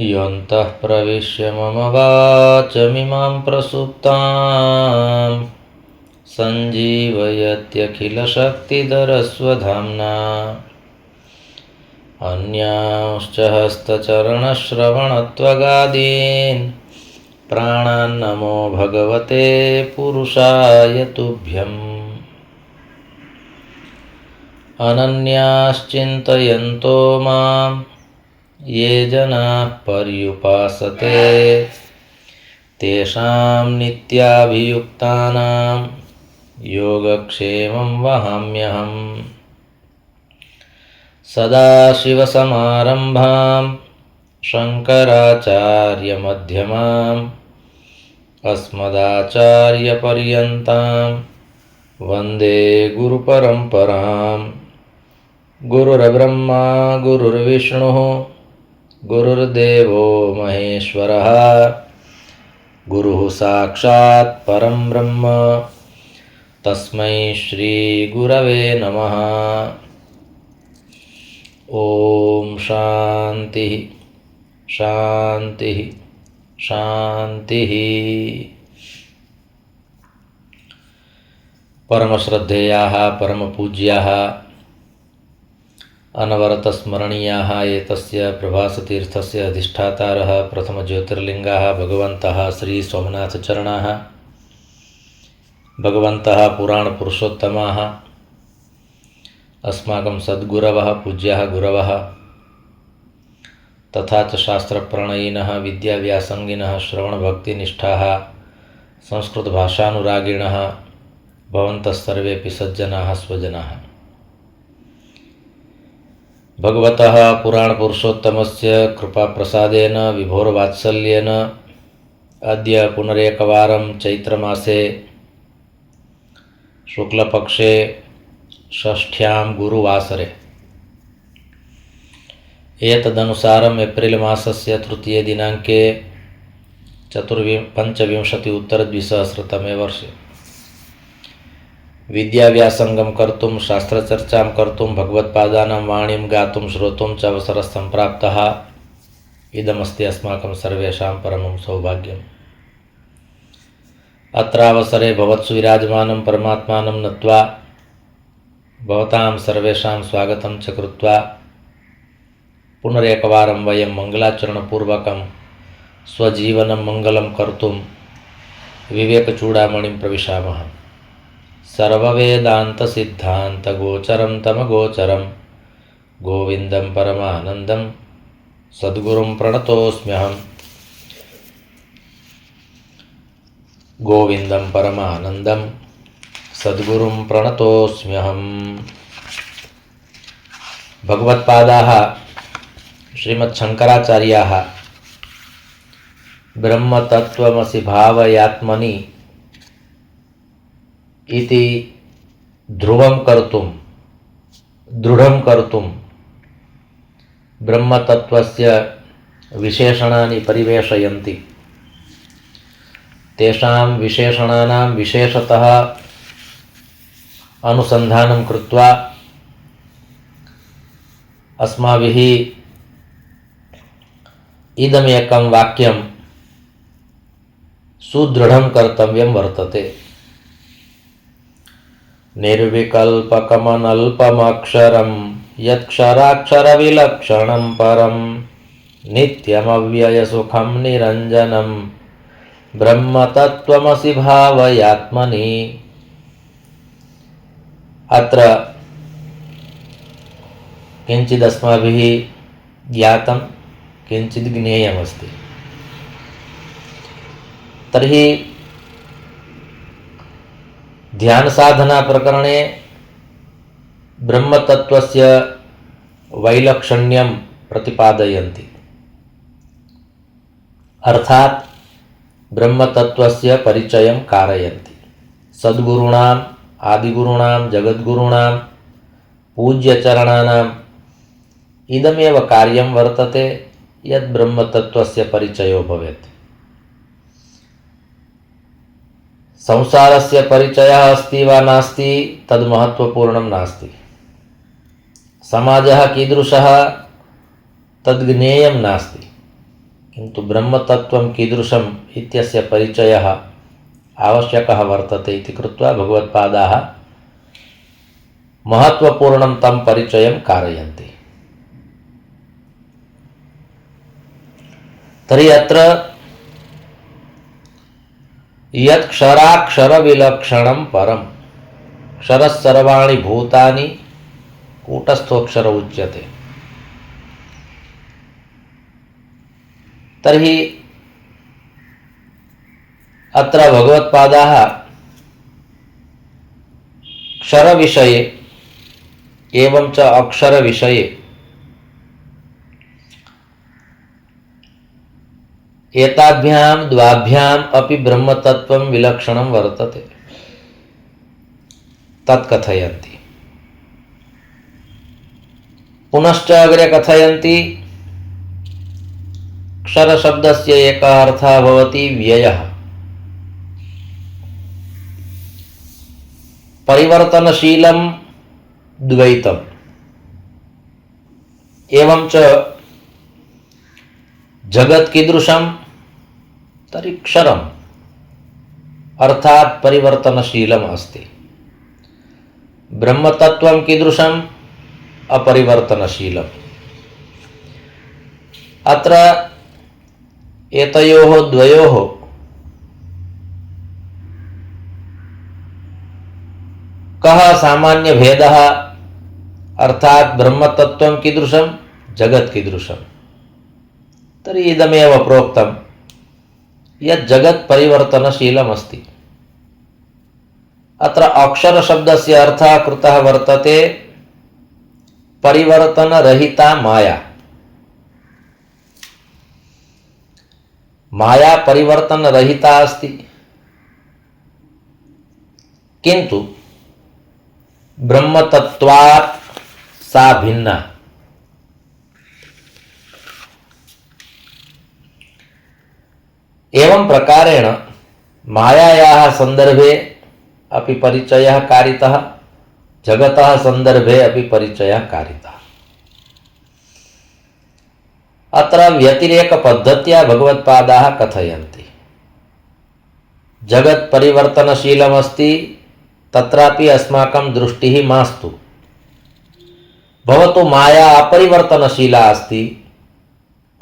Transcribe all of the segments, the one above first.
योऽन्तः प्रविश्य मम वाचमिमां प्रसुप्तां सञ्जीवयत्यखिलशक्तिधरस्वधाम्ना अन्यांश्च हस्तचरणश्रवणत्वगादीन् प्राणान्नमो भगवते पुरुषाय तुभ्यम्। अनन्याश्चिन्तयन्तो मां ये जनाः पर्युपासते तेषां नित्याभियुक्तानां योगक्षेमं वहाम्यहम्। सदाशिवसमारम्भां शङ्कराचार्यमध्यमाम् अस्मदाचार्यपर्यन्तां वन्दे गुरुपरम्पराम्। गुरुर्ब्रह्मा गुरुर्विष्णुः गुरुर्देवो महेश्वरः गुरुः साक्षात् परं ब्रह्म तस्मै श्रीगुरवे नमः। ॐ शान्तिः शान्तिः शान्तिः। परमश्रद्धेयाः परमपूज्याः अनवरतस्मरणीयाः एतस्य प्रभासतीर्थस्य अधिष्ठातारः प्रथमज्योतिर्लिङ्गाः भगवन्तः श्रीसोमनाथचरणाः, भगवन्तः पुराणपुरुषोत्तमाः, अस्माकं सद्गुरवः पूज्याः गुरवः, तथा च शास्त्रप्रणयिनः विद्याव्यासङ्गिनः श्रवणभक्तिनिष्ठाः संस्कृतभाषानुरागिणः भवन्तः सर्वेऽपि सज्जनाः स्वजनाः। भगवतः पुराणपुरुषोत्तमस्य कृपाप्रसादेन विभोरवात्सल्येन अद्य पुनरेकवारं चैत्रमासे शुक्लपक्षे षष्ठ्यां गुरुवासरे एतदनुसारम् एप्रिल् मासस्य तृतीयदिनाङ्के पञ्चविंशति-उत्तर-द्विसहस्रतमे वर्षे विद्याव्यासङ्गं कर्तुं शास्त्रचर्चां कर्तुं भगवत्पादानां वाणीं गातुं श्रोतुं च अवसरः सम्प्राप्तः। इदमस्ति अस्माकं सर्वेषां परमं सौभाग्यम्। अत्रावसरे भवत्सु विराजमानं परमात्मानं नत्वा भवतां सर्वेषां स्वागतं च कृत्वा पुनरेकवारं वयं मङ्गलाचरणपूर्वकं स्वजीवनं मङ्गलं कर्तुं विवेकचूडामणिं प्रविशामः। सर्ववेदान्तसिद्धान्तगोचरं तमगोचरं गोविन्दं परमानन्दं सद्गुरुं प्रणतोऽस्म्यहम्। गोविन्दं परमानन्दं सद्गुरुं प्रणतोऽस्म्यहम्। भगवत्पादाः श्रीमच्छङ्कराचार्याः ब्रह्मतत्त्वमसि भावयात्मनि इति ध्रुवं कर्तुं दृढं कर्तुं ब्रह्मतत्त्वस्य विशेषणानि परिवेशयन्ति। तेषां विशेषणानां विशेषतः अनुसन्धानं कृत्वा अस्माभिः इदमेकं वाक्यं सुदृढं कर्तव्यं वर्तते। निर्विकल्पकमनल्पमक्षरं यत्क्षराक्षरविलक्षणं परं नित्यमव्ययसुखं निरञ्जनं ब्रह्मतत्त्वमसि भावयात्मनि। अत्र किञ्चिदस्माभिः ज्ञातं किञ्चित् ज्ञेयमस्ति। तर्हि ध्यानसाधना प्रकरणे ब्रह्मतत्त्वस्य वैलक्षण्यं प्रतिपादयन्ति। अर्थात् ब्रह्मतत्त्वस्य परिचयं कारयन्ति। सद्गुरूणाम् आदिगुरूणां जगद्गुरूणां पूज्यचरणानाम् इदमेव कार्यं वर्तते यत् ब्रह्मतत्त्वस्य परिचयो भवेत्। संसारस्य परिचयः अस्ति वा नास्ति तद् महत्त्वपूर्णं नास्ति। समाजः कीदृशः तद् ज्ञेयं नास्ति। किन्तु ब्रह्मतत्त्वं कीदृशम् इत्यस्य परिचयः आवश्यकः वर्तते इति कृत्वा भगवत्पादाः महत्त्वपूर्णं तं परिचयं कारयन्ति। तर्हि अत्र यत् क्षराक्षरविलक्षणं परं क्षरः सर्वाणि भूतानि कूटस्थोऽक्षर उच्यते। तर्हि अत्र भगवत्पादाः क्षरविषये एवं च अक्षरविषये एताभ्यां द्वाभ्याम् अपि ब्रह्मतत्त्वं विलक्षणं वर्तते तत् कथयन्ति। पुनश्च अग्रे कथयन्ति क्षरशब्दस्य एकः अर्थः भवति व्ययः, परिवर्तनशीलं द्वैतम्, एवं च जगत् कीदृशं तर्हि क्षरम् अर्थात् परिवर्तनशीलम् अस्ति। ब्रह्मतत्त्वं कीदृशम् अपरिवर्तनशीलम्। अत्र एतयोः द्वयोः कः सामान्य भेदः अर्थात् ब्रह्मतत्त्वं कीदृशं जगत् कीदृशम्। तर्हि इदमेव प्रोक्तं यत् जगत् परिवर्तनशीलम् अस्ति। अत्र अक्षरशब्दस्य अर्थः कृतः वर्तते परिवर्तनरहिता माया। माया परिवर्तनरहिता अस्ति, किन्तु ब्रह्मतत्त्वात् सा भिन्ना। एवं प्रकारेण मायायाः संदर्भे अपि परिचयः कारितः, जगतः संदर्भे अपि परिचयः कारितः। अत्र व्यतिरेकपद्धत्या भगवत्पादाः कथयन्ति जगत् परिवर्तनशीलमस्ति, तत्रापि अस्माकं दृष्टिः मास्तु। भवतु माया अपरिवर्तनशीला अस्ति,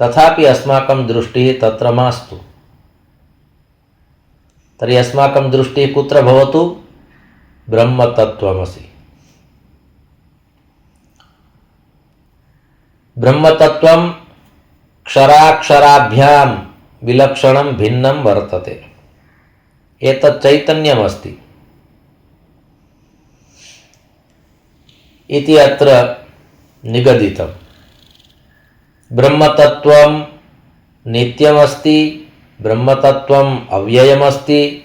तथापि अस्माकं दृष्टिः तत्र मास्तु। तर्हि अस्माकं दृष्टिः कुत्र भवतु? ब्रह्मतत्त्वमसि। ब्रह्मतत्त्वं क्षराक्षराभ्यां विलक्षणं भिन्नं वर्तते। एतत् चैतन्यमस्ति इति अत्र निगदितं। ब्रह्मतत्त्वं नित्यमस्ति, ब्रह्मतत्त्वम् अव्ययमस्ति,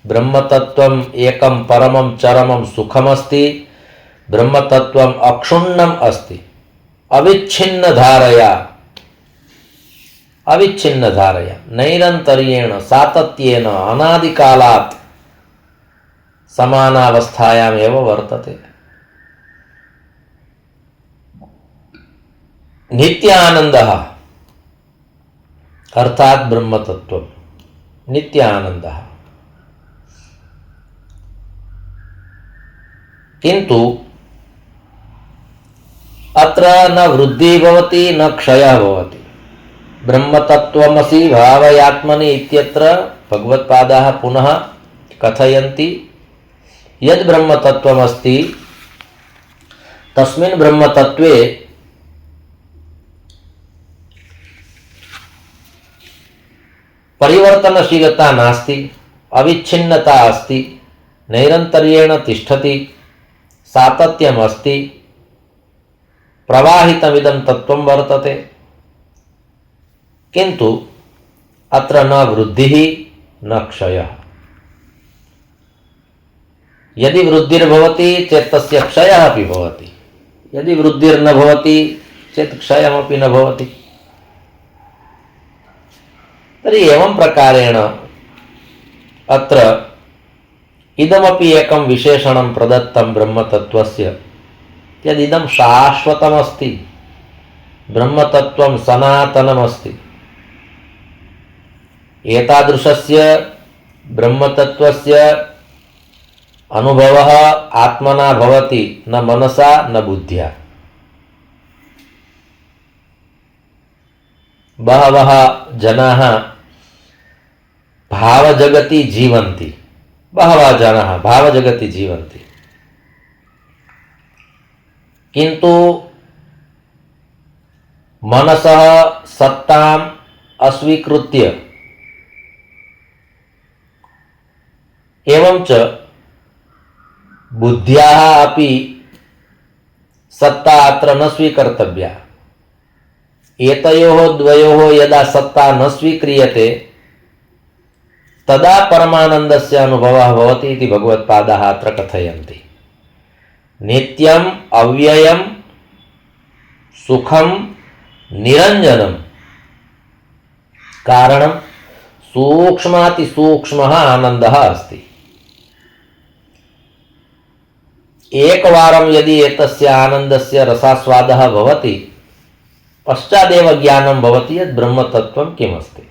ब्रह्मतत्त्वम् एकं परमं चरमं सुखमस्ति, ब्रह्मतत्त्वम् अक्षुण्णम् अस्ति। अविच्छिन्नधारया नैरन्तर्येण सातत्येन अनादिकालात् समानावस्थायामेव वर्तते। नित्य आनंदः अर्थात ब्रह्मतत्त्वं नित्य आनंदः। किन्तु अत्र न वृद्धिः भवति न क्षयः भवति। ब्रह्मतत्त्वमसि भावयात्मनि इत्यत्र भगवत्पादाः पुनः कथयन्ति यद् ब्रह्मतत्त्वमस्ति तस्मिन् ब्रह्मतत्त्वे परिवर्तनशीलता नास्ति, अविच्छिन्नता अस्ति, नैरन्तर्येण तिष्ठति, सातत्यम् अस्ति, प्रवाहितमिदं तत्त्वं वर्तते। किन्तु अत्र न वृद्धिः न क्षयः। यदि वृद्धिर्भवति चेत् तस्य क्षयः अपि भवति, यदि वृद्धिर्न भवति चेत् क्षयमपि न भवति। तर्हि एवं प्रकारेण अत्र इदमपि एकं विशेषणं प्रदत्तं ब्रह्मतत्त्वस्य यदिदं शाश्वतमस्ति, ब्रह्मतत्त्वं सनातनमस्ति। एतादृशस्य ब्रह्मतत्त्वस्य अनुभवः आत्मना भवति, न मनसा न बुद्ध्या। बहवः जनाः भावजगति जीवन्ति, बहवः जनाः भावजगति जीवन्ति, किन्तु मनसः सत्ताम् अस्वीकृत्य एवं च बुद्ध्याः अपि सत्ता अत्र न स्वीकर्तव्या। एतयोः द्वयोः यदा सत्ता न स्वीक्रियते तदा परमानन्दस्य अनुभवः भवति इति भगवत्पादाः अत्र कथयन्ति। नित्यम् अव्ययं सुखं निरञ्जनं, कारणं सूक्ष्मातिसूक्ष्मः आनन्दः अस्ति। एकवारं यदि एतस्य आनन्दस्य रसास्वादः भवति, पश्चादेव ज्ञानं भवति यत् ब्रह्मतत्त्वं किमस्ति।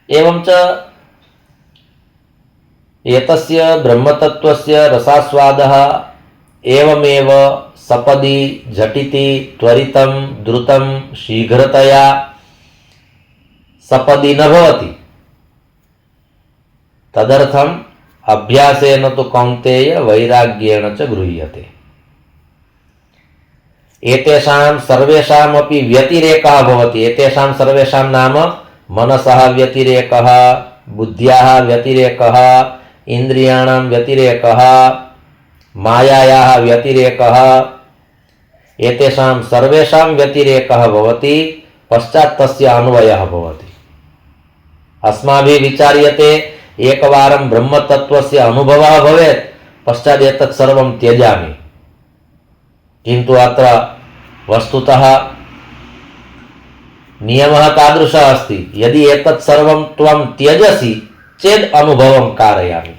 एवं च एतस्य ब्रह्मतत्त्वस्य रसास्वादः एवमेव सपदि झटिति त्वरितं द्रुतं शीघ्रतया सपदि न भवति। तदर्थम् अभ्यासेन तु कौन्तेय वैराग्येण च गृह्यते। एतेषां सर्वेषामपि व्यतिरेकः भवति। एतेषां सर्वेषां नाम मनसः व्यतिरेकः, बुद्ध्याः व्यतिरेकः, इन्द्रियाणां व्यतिरेकः, मायायाः व्यतिरेकः, एतेषां सर्वेषां व्यतिरेकः भवति, पश्चात् तस्य अन्वयः भवति। अस्माभिः विचार्यते एकवारं ब्रह्मतत्त्वस्य अनुभवः भवेत्, पश्चात् एतत् सर्वं त्यजामि, किन्तु अत्र वस्तुतः नियमः तादृशः अस्ति, यदि एतत् सर्वं त्वं त्यजसि चेत् अनुभवं कारयामि।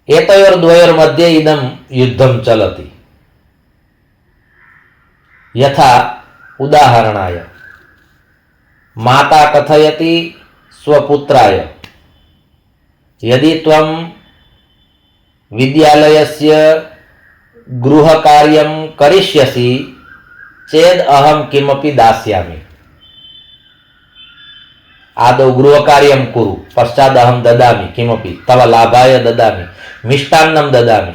एतयोर्द्वयोर्मध्ये इदं युद्धं चलति। यथा उदाहरणाय माता कथयति स्वपुत्राय, यदि त्वं विद्यालयस्य गृहकार्यं करिष्यसि चेद् अहं किमपि दास्यामि। आदौ गृहकार्यं कुरु, पश्चात् अहं ददामि, किमपि तव लाभाय ददामि, मिष्टान्नं ददामि।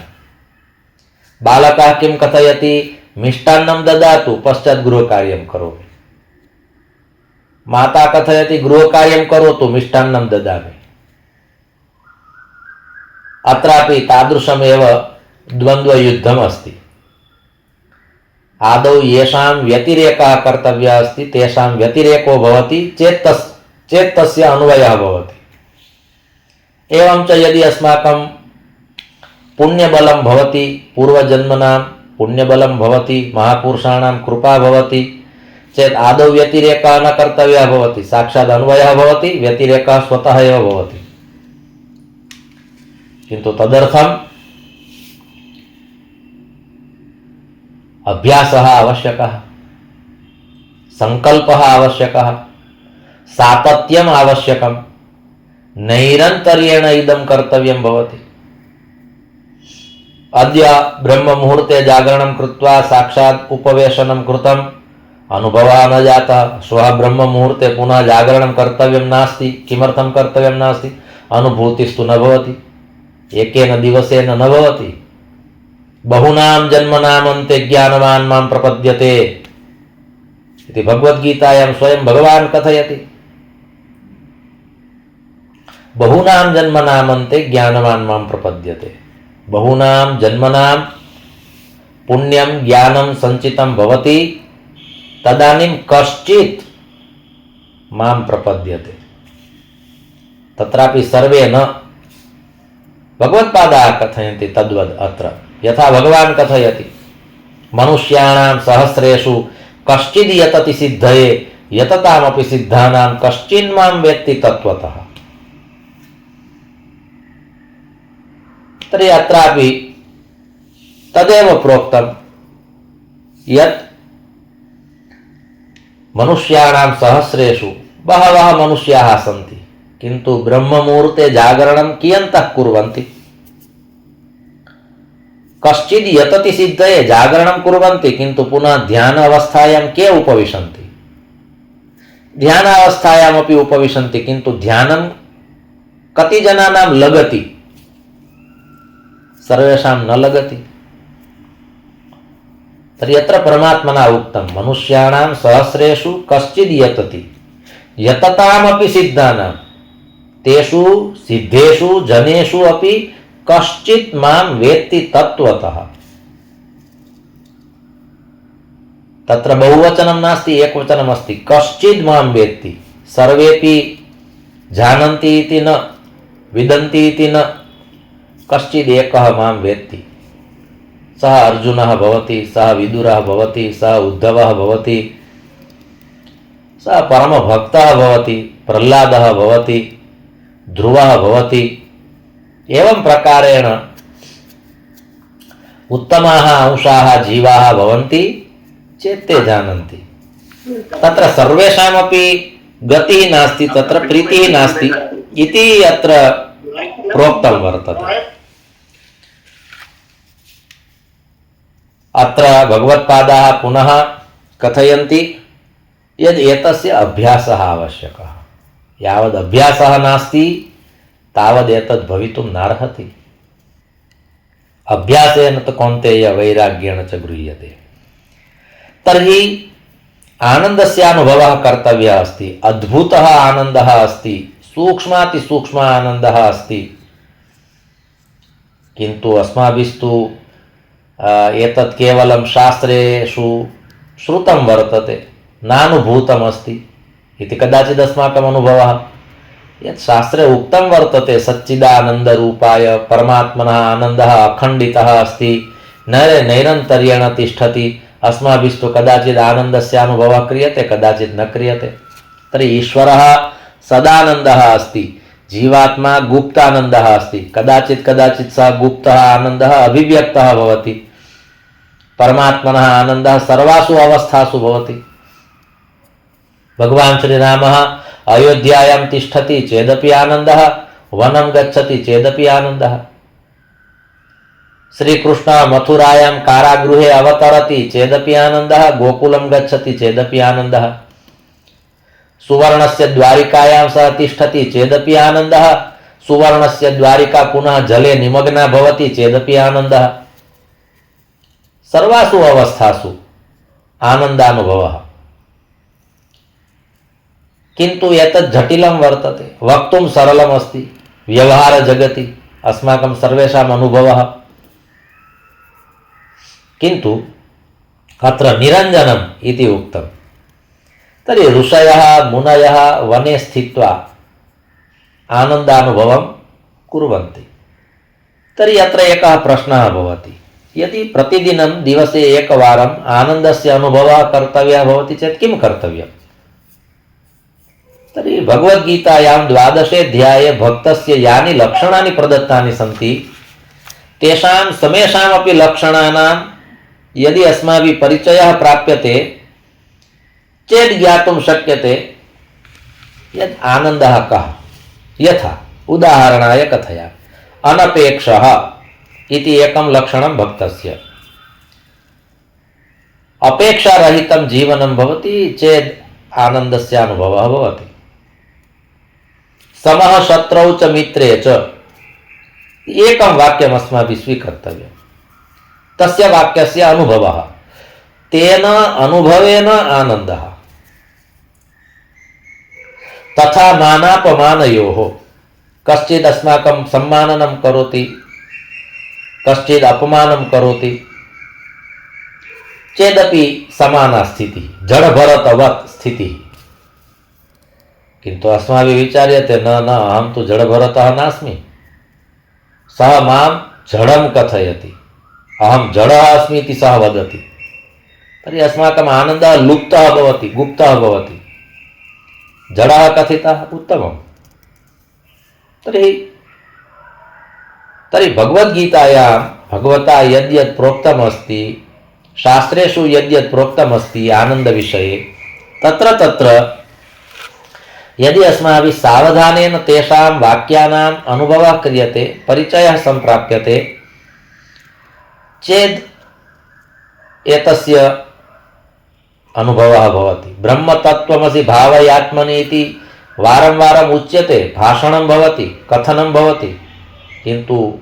बालकः किं कथयति, मिष्टान्नं ददातु, पश्चात् गृहकार्यं करोमि। माता कथयति गृहकार्यं करोतु, मिष्टान्नं ददामि। अत्रापि तादृशमेव द्वन्द्वयुद्धम् अस्ति। आदौ येषां व्यतिरेकः कर्तव्यः अस्ति तेषां व्यतिरेको भवति चेत् तस्य अन्वयः भवति। एवं च यदि अस्माकं पुण्यबलं भवति, पूर्वजन्मनां पुण्यबलं भवति, महापुरुषाणां कृपा भवति चेत् आदौ व्यतिरेकः न कर्तव्यः भवति, साक्षात् अन्वयः भवति, व्यतिरेकः स्वतः एव भवति। किन्तु तदर्थम् अभ्यासः आवश्यकः, संकल्पः आवश्यकः, सातत्यम् आवश्यकं, नैरन्तर्येण इदं कर्तव्यं भवति। अद्य ब्रह्ममुहूर्ते जागरणं कृत्वा साक्षात् उपवेशनं कृतम्, अनुभवः न जातः। श्वः ब्रह्ममुहूर्ते पुनः जागरणं कर्तव्यं नास्ति। किमर्थं कर्तव्यं नास्ति? अनुभूतिस्तु न भवति, एकेन दिवसेन न भवति। बहुनां जन्मनामन्ते ज्ञानवान् मां प्रपद्यते इति भगवद्गीतायां स्वयं भगवान् कथयति। बहुनां जन्मनामन्ते ज्ञानवान् मां प्रपद्यते। बहुनां जन्मनां पुण्यं ज्ञानं संचितं भवति, तदानीं कश्चित् मां प्रपद्यते। तत्रापि सर्वे न। भगवत्पादाः कथयन्ति तद्वद् अत्र। यथा भगवान् कथयति, मनुष्याणां सहस्रेषु कश्चिद् यतति सिद्धये, यततामपि सिद्धानां कश्चिन्मां वेत्ति तत्त्वतः। तर्हि अत्रापि तदेव प्रोक्तं यत् मनुष्याणां सहस्रेषु बहवः मनुष्याः सन्ति, किन्तु ब्रह्ममुहूर्ते जागरणं कियन्तः कुर्वन्ति? कश्चिद् यतति सिद्धये जागरणं कुर्वन्ति, किन्तु पुनः ध्यान अवस्थायां के उपविशन्ति? ध्यानावस्थायामपि उपविशन्ति, किन्तु ध्यानं कति जनानां लगति? सर्वेषां न लगति। तर्हि यत्र परमात्मना उक्तं मनुष्याणां सहस्रेषु कश्चिद् यतति, यततामपि सिद्धानां तेषु सिद्धेषु जनेषु अपि कश्चित् मां वेत्ति तत्त्वतः। तत्र बहुवचनं नास्ति, एकवचनम् अस्ति। कश्चित् मां वेत्ति, सर्वेपि जानन्ति इति न, विदन्ति इति न, कश्चित् एकः मां वेत्ति। सः अर्जुनः भवति, सः विदुरः भवति, सः उद्धवः भवति, सः परमभक्तः भवति, प्रह्लादः भवति, ध्रुवः भवति। एवं प्रकारेण उत्तमाः अंशाः जीवाः भवन्ति चेत् ते जानन्ति। तत्र सर्वेषामपि गतिः नास्ति, तत्र प्रीतिः नास्ति इति अत्र प्रोक्तं वर्तते। अत्र भगवत्पादाः पुनः कथयन्ति यद् एतस्य अभ्यासः आवश्यकः। यावद् अभ्यासः नास्ति तावद् एतद् भवितुं नार्हति। अभ्यासेन तु कौन्तेय वैराग्येण च गृह्यते। तर्हि आनन्दस्य अनुभवः कर्तव्यः अस्ति। अद्भुतः आनन्दः अस्ति, सूक्ष्मातिसूक्ष्म आनन्दः अस्ति, किन्तु अस्माभिस्तु एतत् केवलं शास्त्रेषु श्रुतं वर्तते, नानुभूतमस्ति इति कदाचित् अस्माकम् अनुभवः। यत् शास्त्रे उक्तं वर्तते सच्चिदानन्दरूपाय परमात्मनः आनन्दः अखण्डितः अस्ति, नैरन्तर्येण तिष्ठति, अस्माभिस्तु कदाचित् आनन्दस्य अनुभवः क्रियते, कदाचित् न क्रियते। तर्हि ईश्वरः सदानन्दः अस्ति, जीवात्मा गुप्तानन्दः अस्ति, कदाचित् सः गुप्तः आनन्दः अभिव्यक्तः भवति। परमात्मनः आनन्दः सर्वासु अवस्थासु भवति। भगवान् श्रीरामः अयोध्यायां तिष्ठति चेदपि आनन्दः, वनं गच्छति चेदपि आनन्दः। श्रीकृष्णः मथुरायां कारागृहे अवतरति चेदपि आनन्दः, गोकुलं गच्छति चेदपि आनन्दः। सुवर्णस्य द्वारिकायां सः तिष्ठति चेदपि आनन्दः, सुवर्णस्य द्वारिका पुनः जले निमग्ना भवति चेदपि आनन्दः। सर्वासु अवस्थासु आनन्दानुभवः। किन्तु एतत् जटिलं वर्तते, वक्तुं सरलमस्ति, व्यवहारजगति अस्माकं सर्वेषाम् अनुभवः। किन्तु अत्र निरञ्जनम् इति उक्तम्। तर्हि ऋषयः मुनयः वने स्थित्वा आनन्दानुभवं कुर्वन्ति। तर्हि अत्र एकः प्रश्नः भवति, यदि प्रतिदिनं दिवसे एकवारम् आनन्दस्य अनुभवः कर्तव्यः भवति चेत् किं कर्तव्यम्? तर्हि भगवद्गीतायां 12 अध्याये भक्तस्य यानि लक्षणानि प्रदत्तानि सन्ति, तेषां समेषामपि लक्षणानां यदि अस्माभिः परिचयः प्राप्यते चेत् ज्ञातुं शक्यते यत् आनन्दः कः। यथा उदाहरणाय कथयामि, अनपेक्षः इति एकं लक्षणं भक्तस्य। अपेक्षारहितं जीवनं भवति चेत् आनन्दस्य अनुभवः भवति। समः शत्रौ च मित्रे च एकं वाक्यम् अस्माभिः स्वीकर्तव्यम्। तस्य वाक्यस्य अनुभवः, तेन अनुभवेन आनन्दः। तथा मानापमानयोः, कश्चित् अस्माकं सम्माननं करोति, कश्चित् अपमानं करोति चेदपि समाना स्थितिः, जडभरतवत् स्थितिः। किन्तु अस्माभिः विचार्यते न अहं तु जडभरतः नास्मि, सः मां जडं कथयति, अहं जडः अस्मि इति सः वदति। तर्हि अस्माकम् आनन्दः लुप्तः भवति, गुप्तः भवति। जडः कथितः उत्तमम्। तर्हि भगवद्गीतायां भगवता यद्यत् प्रोक्तमस्ति, शास्त्रेषु यद्यत् प्रोक्तमस्ति आनन्दविषये, तत्र तत्र यदि अस्माभिः सावधानेन तेषां वाक्यानाम् अनुभवः क्रियते, परिचयः सम्प्राप्यते चेत् एतस्य अनुभवः भवति। ब्रह्मतत्त्वमसि भावयात्मनि इति वारं वारम् उच्यते, भाषणं भवति, कथनं भवति, किन्तु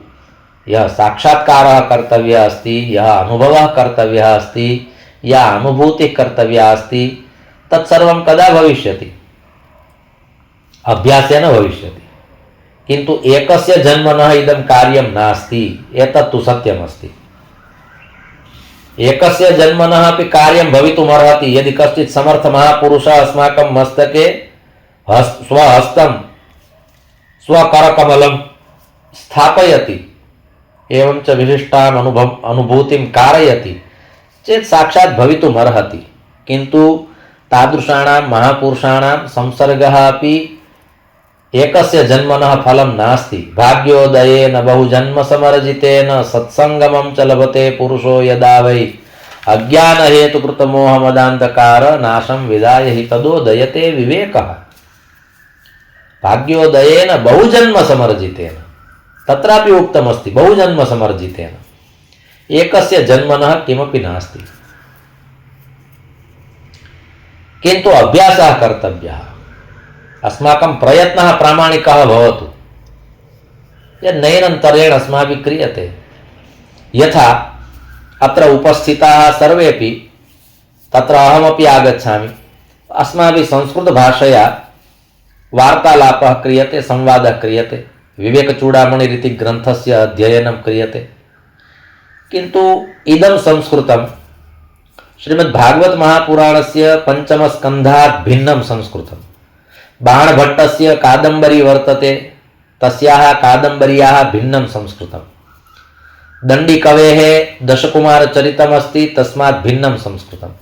यह साक्षात्कारः कर्तव्यः अस्ति, यह अनुभवः कर्तव्यः अस्ति, या अनुभूतिः कर्तव्या अस्ति, तत्सर्वं कदा भविष्यति? अभ्यासेन भविष्यति। किन्तु एकस्य जन्मनः इदं कार्यं नास्ति, एतत्तु सत्यमस्ति। एकस्य जन्मनः अपि कार्यं भवितुमर्हति यदि कश्चित् समर्थमहापुरुषः अस्माकं मस्तके स्वहस्तं स्वकरकमलं स्थापयति, एवं च विशिष्टाम् अनुभूतिं कारयति चेत् साक्षात् भवितुमर्हति। किन्तु तादृशाणां महापुरुषाणां संसर्गः अपि एकस्य जन्मनः फलं नास्ति। भाग्योदयेन बहुजन्मसमर्जितेन सत्संगमं च लभते पुरुषो यदा वै अज्ञानहेतुकृतमोहमदान्धकार नाशं विदाय हि तदोदयते विवेकः। भाग्योदयेन बहुजन्मसमर्जितेन, तत्रापि उक्तमस्ति बहुजन्मसमर्जितेन। एकस्य जन्मनः किमपि नास्ति, किन्तु अभ्यासः कर्तव्यः। अस्माकं प्रयत्नः प्रामाणिकः भवतु। यत् नैरन्तर्येण अस्माभिः क्रियते, यथा अत्र उपस्थिताः सर्वेपि, तत्र अहमपि आगच्छामि, अस्माभिः संस्कृतभाषया वार्तालापः क्रियते, संवादः क्रियते, विवेकचूडामणिरिति ग्रन्थस्य अध्ययनं क्रियते। किन्तु इदं संस्कृतं श्रीमद्भागवत महापुराणस्य पंचमस्कन्धात् भिन्नं संस्कृतं। बाणभट्टस्य कादम्बरी वर्तते, तस्याः कादम्बर्याः भिन्नं संस्कृतं। दण्डीकवेः दशकुमारचरितमस्ति, तस्मात् भिन्नं संस्कृतं।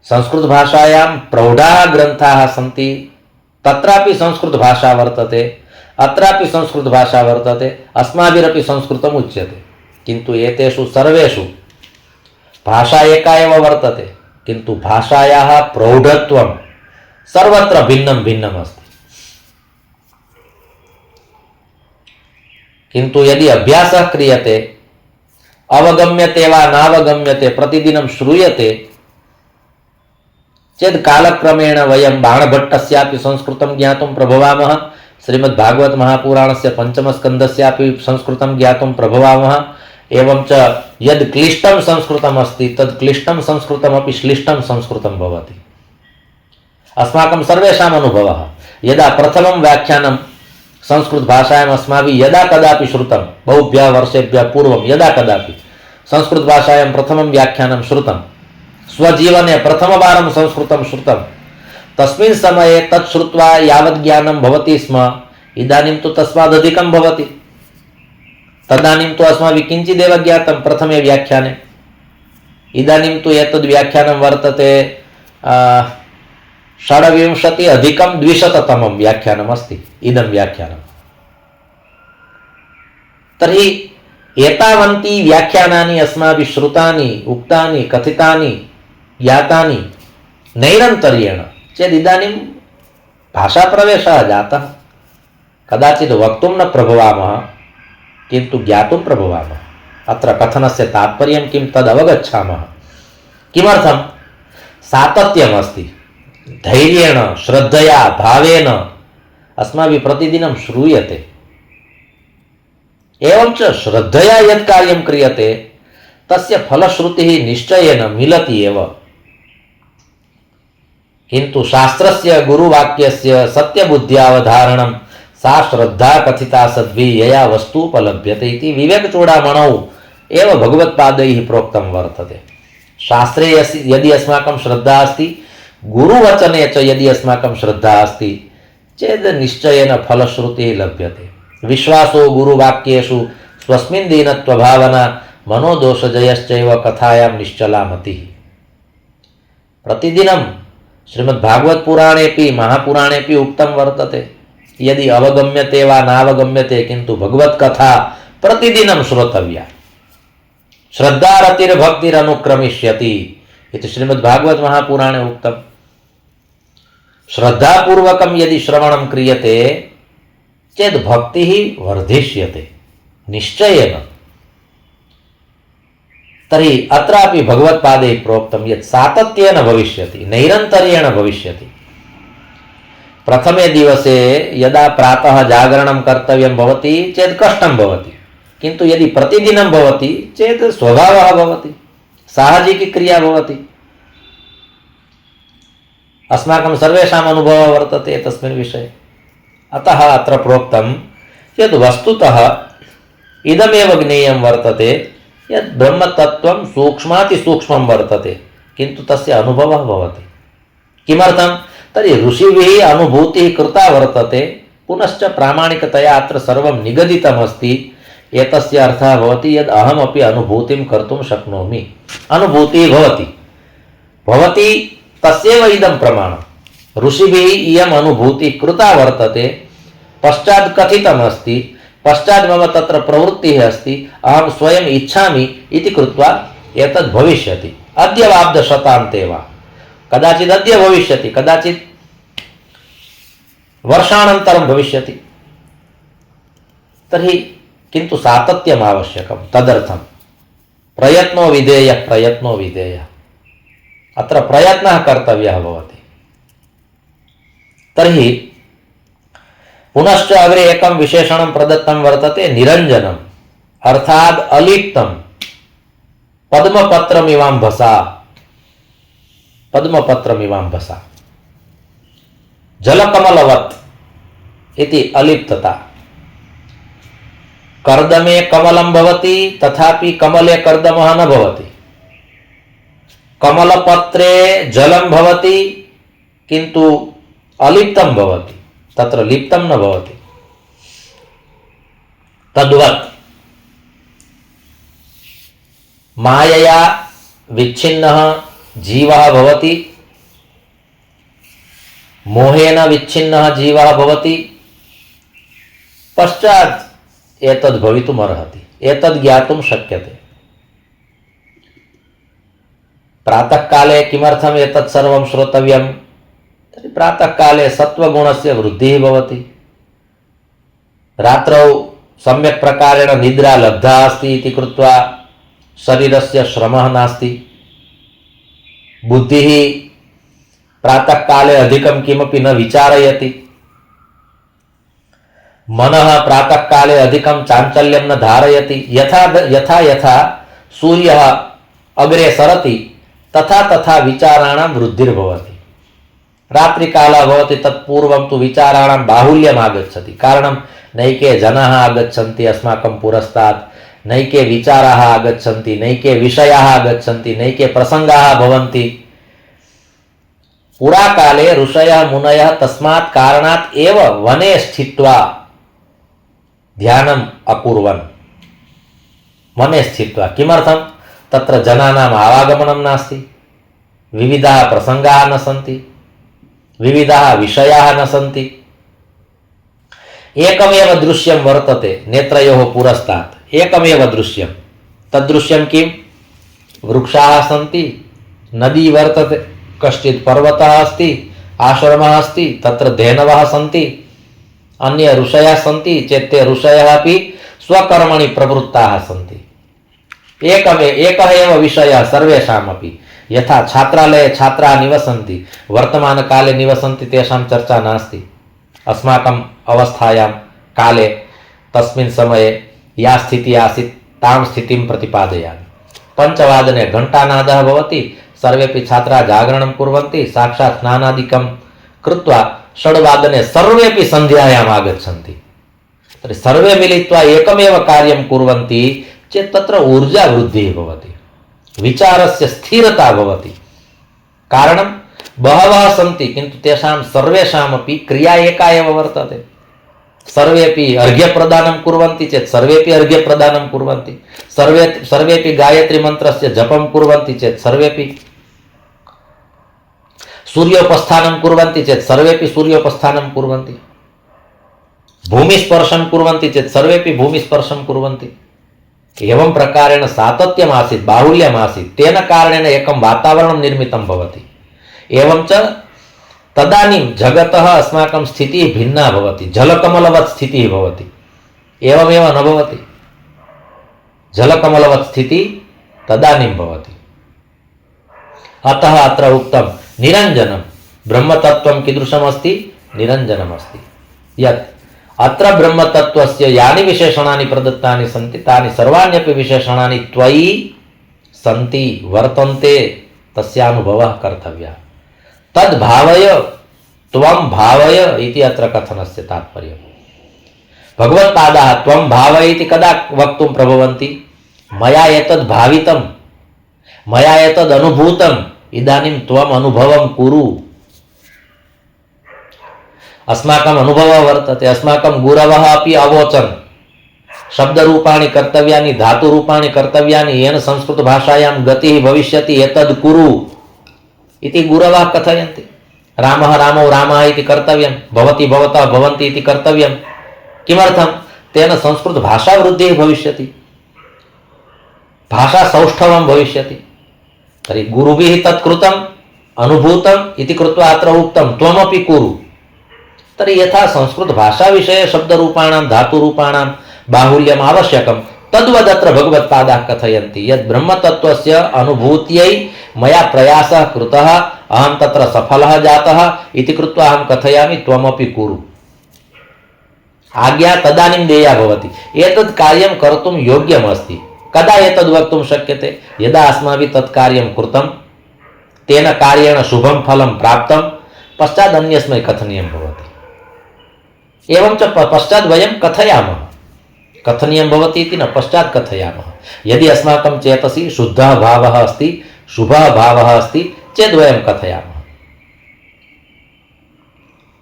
संस्कृतभाषायां प्रौढाः ग्रन्थाः सन्ति, तत्रापि संस्कृतभाषा वर्तते, अत्रापि संस्कृतभाषा वर्तते, अस्माभिरपि संस्कृतम् उच्यते। किन्तु एतेषु सर्वेषु भाषा एका एव वर्तते, किन्तु भाषायाः प्रौढत्वं सर्वत्र भिन्नं भिन्नम् अस्ति। किन्तु यदि अभ्यासः क्रियते, अवगम्यते वा नावगम्यते, प्रतिदिनं श्रूयते चेत् कालक्रमेण वयं बाणभट्टस्यापि संस्कृतं ज्ञातुं प्रभवामः, श्रीमद्भागवत महापुराणस्य पंचमस्कन्धस्यापि संस्कृतं ज्ञातुं प्रभवामः। एवं च यद् क्लिष्टं संस्कृतम् अस्ति तद् क्लिष्टं संस्कृतमपि श्लिष्टं संस्कृतं भवति। अस्माकं सर्वेषाम् अनुभवः, यदा प्रथमं व्याख्यानं संस्कृतभाषायाम् अस्माभिः यदा कदापि श्रुतं, बहुभ्यः वर्षेभ्यः पूर्वं यदा कदापि संस्कृतभाषायां प्रथमं व्याख्यानं श्रुतं, स्वजीवने प्रथमवारं संस्कृतं श्रुतं, तस्मिन् समये तत् श्रुत्वा यावत् ज्ञानं भवति स्म, इदानीं तु तस्मादधिकं भवति। तदानीं तु अस्माभिः किञ्चिदेव ज्ञातं प्रथमे व्याख्याने। इदानीं तु एतद् व्याख्यानं वर्तते 26 अधिकं 200तमं व्याख्यानम् अस्ति इदं व्याख्यानं। तर्हि एतावन्ति व्याख्यानानि अस्माभिः श्रुतानि, उक्तानि, कथितानि, ज्ञातानि नैरन्तर्येण चेत् इदानीं भाषाप्रवेशः जातः। कदाचित् वक्तुं न प्रभवामः, किन्तु ज्ञातुं प्रभवामः। अत्र कथनस्य तात्पर्यं किं तद् अवगच्छामः। किमर्थं? सातत्यमस्ति। धैर्येण, श्रद्धया, भावेन अस्माभिः प्रतिदिनं श्रूयते। एवं च श्रद्धया यत् कार्यं क्रियते तस्य फलश्रुतिः निश्चयेन मिलति एव। किन्तु शास्त्रस्य गुरुवाक्यस्य सत्यबुद्ध्यावधारणं सा श्रद्धा कथिता सद्भिः यया वस्तूपलभ्यते इति विवेकचूडामणौ एव भगवत्पादैः प्रोक्तं वर्तते। शास्त्रे यदि अस्माकं श्रद्धा अस्ति, गुरुवचने च यदि अस्माकं श्रद्धा अस्ति चेत् निश्चयेन फलश्रुतिः लभ्यते। विश्वासो गुरुवाक्येषु स्वस्मिन् दीनत्वभावना मनोदोषजयश्चैव कथायां निश्चला मतिः। प्रतिदिनं श्रीमद्भागवतपुराणेपि महापुराणेपि उक्तं वर्तते, यदि अवगम्यते वा नावगम्यते किन्तु भगवत्कथा प्रतिदिनं श्रोतव्या। श्रद्धारतिर्भक्तिरनुक्रमिष्यति इति श्रीमद्भागवत महापुराणे उक्तम्। श्रद्धापूर्वकं यदि श्रवणं क्रियते चेत् भक्तिः वर्धिष्यते निश्चयेन। तर्हि अत्रापि भगवत्पादैः प्रोक्तं यत् सातत्येन भविष्यति, नैरन्तर्येण भविष्यति। प्रथमे दिवसे यदा प्रातः जागरणं कर्तव्यं भवति चेत् कष्टं भवति, किन्तु यदि प्रतिदिनं भवति चेत् स्वभावः भवति, साहजिकी क्रिया भवति। अस्माकं सर्वेषाम् अनुभवः वर्तते तस्मिन् विषये। अतः अत्र प्रोक्तं यत् वस्तुतः इदमेव ज्ञेयं वर्तते यत् ब्रह्मतत्त्वं सूक्ष्मातिसूक्ष्मं वर्तते, किन्तु तस्य अनुभवः भवति। किमर्थं? तर्हि ऋषिभिः अनुभूतिः कृता वर्तते, पुनश्च प्रामाणिकतया अत्र सर्वं निगदितमस्ति। एतस्य अर्थः भवति यद् अहमपि अनुभूतिं कर्तुं शक्नोमि। अनुभूतिः भवति तस्यैव इदं प्रमाणम्। ऋषिभिः इयम् अनुभूतिः कृता वर्तते, पश्चात् कथितमस्ति, पश्चात् मम तत्र प्रवृत्तिः अस्ति, अहं स्वयम् इच्छामि इति कृत्वा एतद् भविष्यति। अद्य वाब्दशतान्ते वा, कदाचित् अद्य भविष्यति, कदाचित् वर्षानन्तरं भविष्यति। तर्हि किन्तु सातत्यम् आवश्यकं। तदर्थं प्रयत्नो विधेयः। अत्र प्रयत्नः कर्तव्यः भवति। तर्हि पुनश्च अग्रे एकं विशेषणं प्रदत्तं वर्तते, निरञ्जनम् अर्थात् अलिप्तं पद्मपत्रमिवाम्भसा। पद्मपत्रमिवाम्भसा जलकमलवत् इति अलिप्तता। कर्दमे कमलं भवति, तथापि कमले कर्दमः न भवति। कमलपत्रे जलं भवति, किन्तु अलिप्तं भवति, तत्र लिप्तं न भवति। तद्वत् मायया विच्छिन्नः जीवः भवति, मोहेन विच्छिन्नः जीवः भवति, पश्चात् एतद् भवितुम् अर्हति, एतद् ज्ञातुं शक्यते। प्रातःकाले किमर्थम् एतत् सर्वं श्रोतव्यं? तर्हि प्रातःकाले सत्त्वगुणस्य वृद्धिः भवति। रात्रौ सम्यक् प्रकारेण निद्रा लब्धा अस्ति इति कृत्वा शरीरस्य श्रमः नास्ति। बुद्धिः प्रातःकाले अधिकं किमपि न विचारयति। मनः प्रातःकाले अधिकं चाञ्चल्यं न धारयति। यथा यथा सूर्यः अग्रे सरति तथा तथा विचाराणां वृद्धिर्भवति। रात्रिकालः भवति, तत्पूर्वं तु विचाराणां बाहुल्यम् आगच्छति। कारणं नैके जनाः आगच्छन्ति अस्माकं पुरस्तात्, नैके विचाराः आगच्छन्ति, नैके विषयाः आगच्छन्ति, नैके प्रसङ्गाः भवन्ति। पुराकाले ऋषयः मुनयः तस्मात् कारणात् एव वने स्थित्वा ध्यानम् अकुर्वन्। वने स्थित्वा किमर्थं? तत्र जनानाम् आवागमनं नास्ति, विविधाः प्रसङ्गाः न सन्ति, विविधाः विषयाः न सन्ति। एकमेव दृश्यं वर्तते नेत्रयोः पुरस्तात्, एकमेव दृश्यं। तद्दृश्यं किं? वृक्षाः सन्ति, नदी वर्तते, कश्चित् पर्वतः अस्ति, आश्रमः अस्ति, तत्र धेनवः सन्ति, अन्ये ऋषयः सन्ति चेत् ते ऋषयः अपि स्वकर्मणि प्रवृत्ताः सन्ति। एकः एव विषयः सर्वेषामपि। यथा छात्रालये छात्राः निवसन्ति, वर्तमानकाले निवसन्ति, तेषां चर्चा नास्ति। अस्माकम् अवस्थायां काले तस्मिन् समये या स्थितिः आसीत् तां स्थितिं प्रतिपादयामि। 5 घण्टानादः भवति, सर्वेपि छात्राः जागरणं कुर्वन्ति, साक्षात् स्नानादिकं कृत्वा 6 सर्वेपि सन्ध्यायाम् आगच्छन्ति। तर्हि सर्वे मिलित्वा एकमेव कार्यं कुर्वन्ति चेत् तत्र ऊर्जा वृद्धिः भवति, विचारस्य स्थिरता भवति। कारणं बहवः सन्ति, किन्तु तेषां सर्वेषामपि क्रिया एका एव वर्तते। सर्वेपि अर्घ्यप्रदानं कुर्वन्ति चेत् सर्वेपि अर्घ्यप्रदानं कुर्वन्ति, सर्वेपि गायत्री मन्त्रस्य जपं कुर्वन्ति चेत् सर्वेपि, सूर्योपस्थानं कुर्वन्ति चेत् सर्वेपि सूर्योपस्थानं कुर्वन्ति, भूमिस्पर्शं कुर्वन्ति चेत् सर्वेपि भूमिस्पर्शं कुर्वन्ति। एवं प्रकारेण सातत्यमासीत् बाहुल्यमासीत् तेन कारणेन एकं वातावरणं निर्मितं भवति। एवं च तदानीं जगतः अस्माकं स्थितिः भिन्ना भवति, जलकमलवत् स्थितिः भवति। एवमेव न भवति, जलकमलवत् स्थितिः तदानीं भवति। अतः अत्र उक्तं निरञ्जनं ब्रह्मतत्त्वं कीदृशमस्ति, निरञ्जनमस्ति। यत् अत्र ब्रह्मतत्त्वस्य यानि विशेषणानि प्रदत्तानि सन्ति तानि सर्वाण्यपि विशेषणानि त्वयि सन्ति, वर्तन्ते, तस्यानुभवः कर्तव्यः। तद् भावय त्वं भावय इति अत्र कथनस्य तात्पर्यम्। भगवत्पादाः त्वं भावय इति कदा वक्तुं प्रभवन्ति, मया एतद् भावितं, मया एतद् अनुभूतम्, इदानीं त्वम् अनुभवं कुरु। अस्माकम् अनुभवः वर्तते, अस्माकं गुरवः अपि अवोचन् शब्दरूपाणि कर्तव्यानि, धातुरूपाणि कर्तव्यानि, येन संस्कृतभाषायां गतिः भविष्यति, एतद् कुरु इति गुरवः कथयन्ति। रामः रामौ रामः इति कर्तव्यं, भवति भवतः भवन्ति इति कर्तव्यं। किमर्थं? तेन संस्कृतभाषावृद्धिः भविष्यति, भाषासौष्ठवं भविष्यति। तर्हि गुरुभिः तत् कृतम्, अनुभूतम् इति कृत्वा अत्र उक्तं त्वमपि कुरु। तर्हि यथा संस्कृतभाषाविषये शब्दरूपाणां धातुरूपाणां बाहुल्यम् आवश्यकं, तद्वदत्र भगवत्पादाः कथयन्ति यद् ब्रह्मतत्त्वस्य अनुभूत्यै मया प्रयासः कृतः, अहं तत्र सफलः जातः इति कृत्वा अहं कथयामि, त्वमपि कुरु। आज्ञा तदानीं देया भवति, एतद् कार्यं कर्तुं योग्यमस्ति। कदा एतद् वक्तुं शक्यते? यदा अस्माभिः तत् कार्यं कृतं, तेन कार्येण शुभं फलं प्राप्तं, पश्चात् अन्यस्मै कथनीयं भवति। एवं च पश्चात् वयं कथयामः, कथनीयं भवति इति न, पश्चात् कथयामः। यदि अस्माकं चेतसि शुद्धः भावः अस्ति, शुभः भावः अस्ति चेत् वयं कथयामः।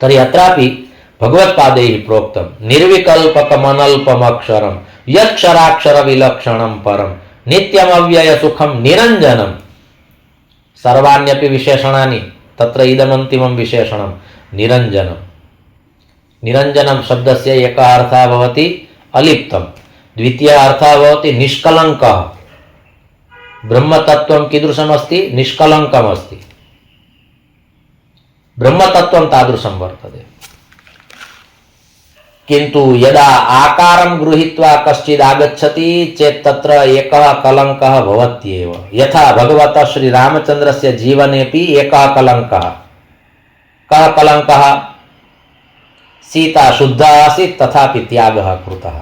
तर्हि अत्रापि भगवत्पादैः प्रोक्तं निर्विकल्पकमनल्पमक्षरं यक्षराक्षरविलक्षणं परं नित्यमव्ययसुखं निरञ्जनं। सर्वाण्यपि विशेषणानि, तत्र इदमन्तिमं विशेषणं निरञ्जनं। निरञ्जनं शब्दस्य एकः अर्थः भवति अलिप्तं, द्वितीयः अर्थः भवति निष्कलङ्कः। ब्रह्मतत्त्वं कीदृशमस्ति? निष्कलङ्कमस्ति। ब्रह्मतत्त्वं तादृशं वर्तते। किन्तु यदा आकारं गृहीत्वा कश्चित् आगच्छति चेत् तत्र एकः कलङ्कः भवत्येव। यथा भगवतः श्रीरामचन्द्रस्य जीवनेपि एकः कलङ्कः। कः कलङ्कः? सीता शुद्धा आसीत् तथापि त्यागः कृतः।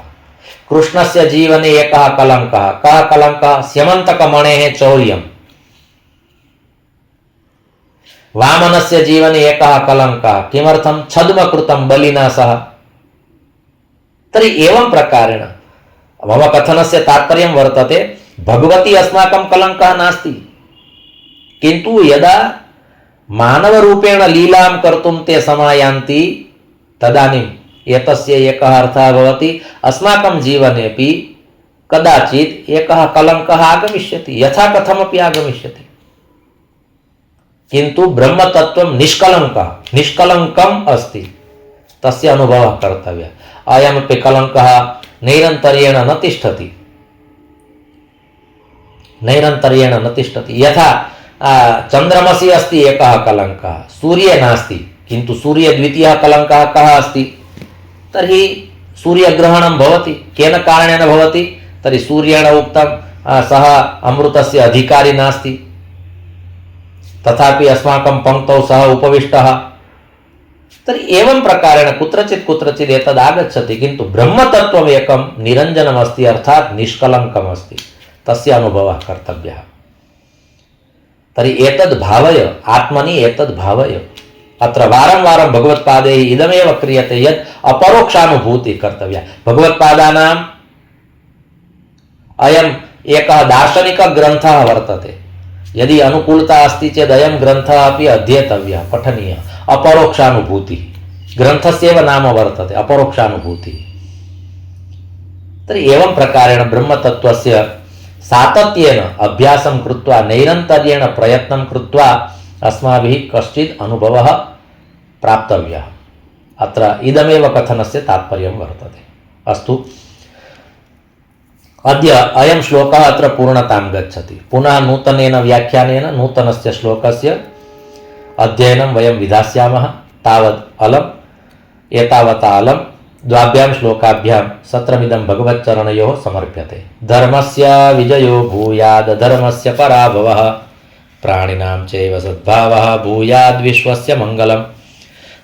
कृष्णस्य जीवने एकः कलङ्कः। कः कलङ्कः? स्यमन्तकमणेः चौर्यम्। वामनस्य जीवने एकः कलङ्कः। किमर्थं? छद्म कृतं बलिना सह। तर्हि एवं प्रकारेण मम कथनस्य तात्पर्यं वर्तते, भगवती अस्माकं कलङ्कः नास्ति, किन्तु यदा मानवरूपेण लीलां कर्तुं ते समायान्ति तदानीम् एतस्य एकः अर्थः भवति, अस्माकं जीवनेपि कदाचित् एकः कलङ्कः आगमिष्यति, यथा कथमपि आगमिष्यति। किन्तु ब्रह्मतत्त्वं निष्कलङ्कः, निष्कलङ्कम् अस्ति, तस्य अनुभवः कर्तव्यः। अयमपि कलङ्कः नैरन्तर्येण न तिष्ठति, नैरन्तर्येण न तिष्ठति। यथा चन्द्रमसि अस्ति एकः कलङ्कः, सूर्ये नास्ति, किन्तु सूर्ये द्वितीयः कलङ्कः कः अस्ति? तर्हि सूर्यग्रहणं भवति। केन कारणेन भवति? तर्हि सूर्येण उक्तं सः अमृतस्य अधिकारी नास्ति, तथापि अस्माकं पङ्क्तौ सः उपविष्टः। तर्हि एवं प्रकारेण कुत्रचित् कुत्रचित् एतद् आगच्छति, किन्तु ब्रह्मतत्त्वम् एकं निरञ्जनमस्ति, अर्थात् निष्कलङ्कमस्ति, तस्य अनुभवः कर्तव्यः। तर्हि एतद् भावय, आत्मनि एतद् भावय। अत्र वारं वारं भगवत्पादैः इदमेव क्रियते यत् अपरोक्षानुभूतिः कर्तव्या। भगवत्पादानाम् अयम् एकः दार्शनिकग्रन्थः वर्तते। यदि अनुकूलता अस्ति चेत् अयं ग्रन्थः अपि अध्येतव्यः, पठनीयः। अपरोक्षानुभूतिः ग्रन्थस्यैव नाम वर्तते, अपरोक्षानुभूतिः। तर्हि एवं प्रकारेण ब्रह्मतत्त्वस्य सातत्येन अभ्यासं कृत्वा, नैरन्तर्येण प्रयत्नं कृत्वा अस्माभिः कश्चित् अनुभवः प्राप्तव्यः। अत्र इदमेव कथनस्य तात्पर्यं वर्तते। अस्तु, अद्य अयं श्लोकः अत्र पूर्णतां गच्छति। पुनः नूतनेन व्याख्यानेन नूतनस्य श्लोकस्य अध्ययनं वयं विधास्यामः। तावत् अलम्, एतावता अलम् द्वाभ्यां श्लोकाभ्यां सत्रमिदं भगवच्चरणयोः समर्प्यते। धर्मस्य विजयो भूयाद् धर्मस्य पराभवः, प्राणिनां चैव सद्भावः भूयाद्विश्वस्य मङ्गलम्।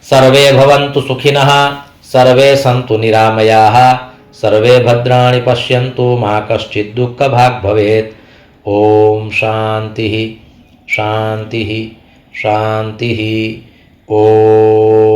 सर्वे भवन्तु सुखिनः, सर्वे सन्तु निरामयाः, सर्वे भद्राणि पश्यन्तु, मा कश्चित् दुःखभाग् भवेत्। ॐ शान्तिः शान्तिः शान्तिः। ॐ